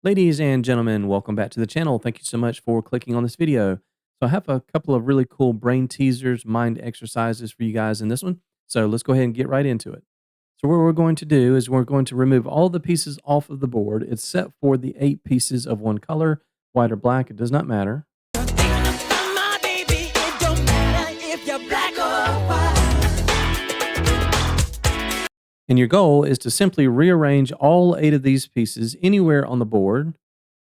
Ladies and gentlemen, welcome back to the channel. Thank you so much for clicking on this video. So I have a couple of really cool brain teasers, mind exercises for you guys in this one. So let's go ahead and get right into it. So what we're going to do is we're going to remove all the pieces off of the board except for the 8 pieces of one color, white or black, it does not matter. And your goal is to simply rearrange all 8 of these pieces anywhere on the board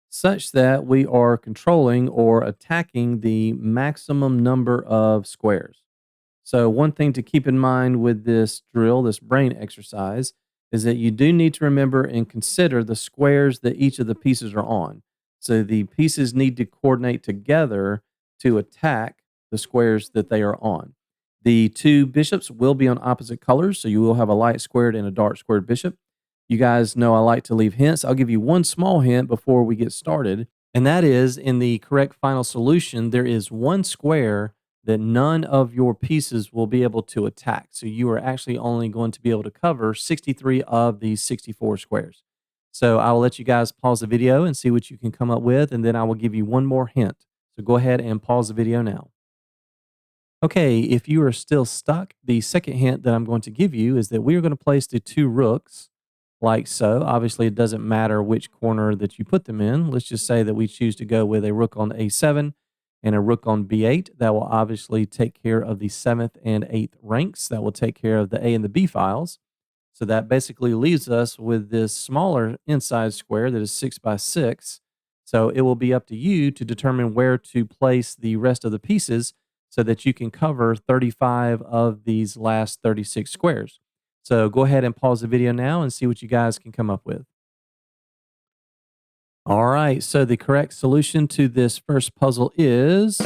such that we are controlling or attacking the maximum number of squares. So, one thing to keep in mind with this drill, this brain exercise, is that you do need to remember and consider the squares that each of the pieces are on. So, the pieces need to coordinate together to attack the squares that they are on. The 2 bishops will be on opposite colors, so you will have a light squared and a dark squared bishop. You guys know I like to leave hints. I'll give you one small hint before we get started, and that is in the correct final solution, there is one square that none of your pieces will be able to attack. So you are actually only going to be able to cover 63 of these 64 squares. So I will let you guys pause the video and see what you can come up with, and then I will give you one more hint. So go ahead and pause the video now. Okay, if you are still stuck, the second hint that I'm going to give you is that we are going to place the 2 rooks like so. Obviously, it doesn't matter which corner that you put them in. Let's just say that we choose to go with a rook on a7 and a rook on b8. That will obviously take care of the 7th and 8th ranks. That will take care of the A and the B files. So that basically leaves us with this smaller inside square that is 6 by 6. So it will be up to you to determine where to place the rest of the pieces so that you can cover 35 of these last 36 squares. So go ahead and pause the video now and see what you guys can come up with. All right, so the correct solution to this first puzzle is...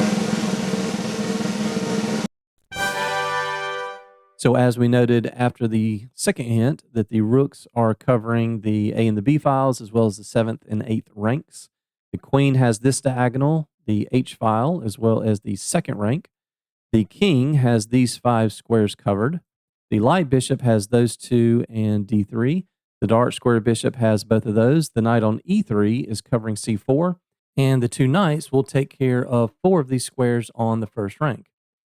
So as we noted after the second hint, that the rooks are covering the A and the B files as well as the 7th and 8th ranks. The queen has this diagonal, the H file, as well as the 2nd rank. The king has these 5 squares covered. The light bishop has those 2 and D3. The dark square bishop has both of those. The knight on E3 is covering C4. And the 2 knights will take care of 4 of these squares on the first rank.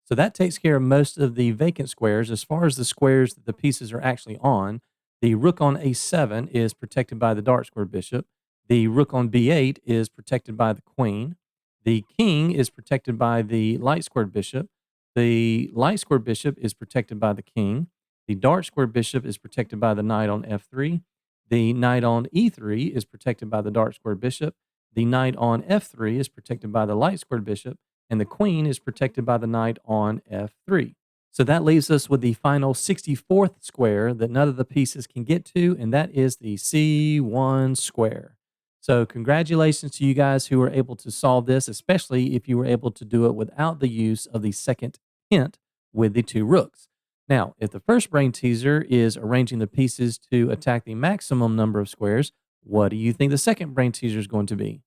So that takes care of most of the vacant squares. As far as the squares that the pieces are actually on, the rook on A7 is protected by the dark square bishop. The rook on B8 is protected by the queen. The king is protected by the light squared bishop. The light square bishop is protected by the king. The dark square bishop is protected by the knight on F3. The knight on E3 is protected by the dark square bishop. The knight on F3 is protected by the light squared bishop. And the queen is protected by the knight on F3. So that leaves us with the final 64th square that none of the pieces can get to, and that is the C1 square. So congratulations to you guys who were able to solve this, especially if you were able to do it without the use of the second hint with the 2 rooks. Now, if the first brain teaser is arranging the pieces to attack the maximum number of squares, what do you think the second brain teaser is going to be?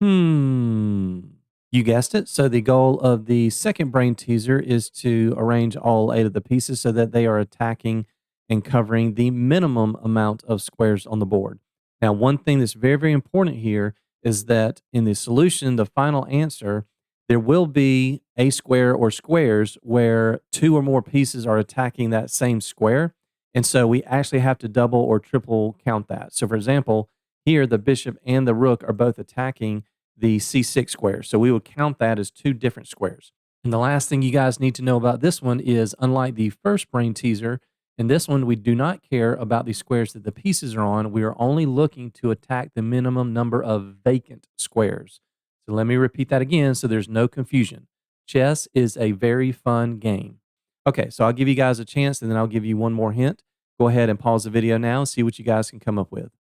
You guessed it. So the goal of the second brain teaser is to arrange all 8 of the pieces so that they are attacking and covering the minimum amount of squares on the board. Now, one thing that's very, very important here is that in the solution, the final answer, there will be a square or squares where 2 or more pieces are attacking that same square. And so we actually have to double or triple count that. So for example, here the bishop and the rook are both attacking the C6 square. So we would count that as 2 different squares. And the last thing you guys need to know about this one is, unlike the first brain teaser, in this one, we do not care about the squares that the pieces are on. We are only looking to attack the minimum number of vacant squares. So let me repeat that again so there's no confusion. Chess is a very fun game. Okay, so I'll give you guys a chance and then I'll give you one more hint. Go ahead and pause the video now and see what you guys can come up with.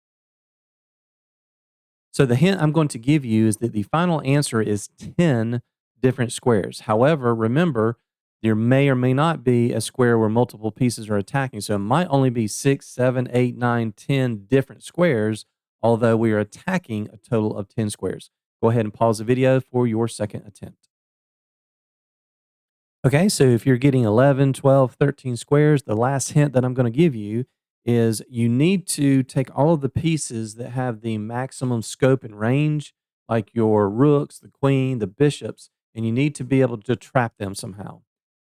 So the hint I'm going to give you is that the final answer is 10 different squares. However, remember, there may or may not be a square where multiple pieces are attacking. So it might only be 6, 7, 8, 9, 10 different squares, although we are attacking a total of 10 squares. Go ahead and pause the video for your second attempt. Okay, so if you're getting 11, 12, 13 squares, the last hint that I'm going to give you is you need to take all of the pieces that have the maximum scope and range, like your rooks, the queen, the bishops, and you need to be able to trap them somehow.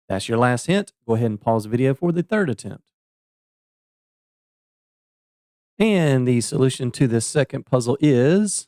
That's your last hint. Go ahead and pause the video for the third attempt. And the solution to this second puzzle is,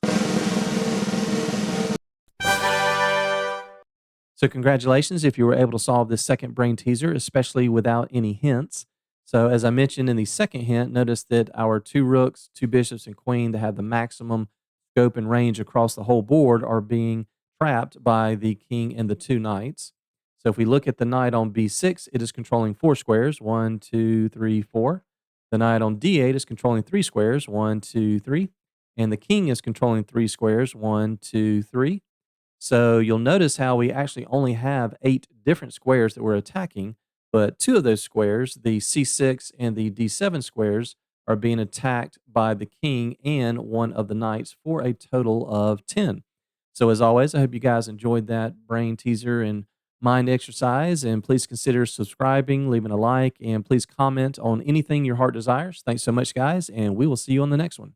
so congratulations if you were able to solve this second brain teaser, especially without any hints. So as I mentioned in the second hint, notice that our two rooks, two bishops, and queen that have the maximum scope and range across the whole board are being trapped by the king and the two knights. So if we look at the knight on b6, it is controlling four squares, one, two, three, four. The knight on d8 is controlling three squares, one, two, three. And the king is controlling three squares, one, two, three. So you'll notice how we actually only have 8 different squares that we're attacking, but 2 of those squares, the C6 and the D7 squares, are being attacked by the king and one of the knights for a total of 10. So as always, I hope you guys enjoyed that brain teaser and mind exercise, and please consider subscribing, leaving a like, and please comment on anything your heart desires. Thanks so much, guys, and we will see you on the next one.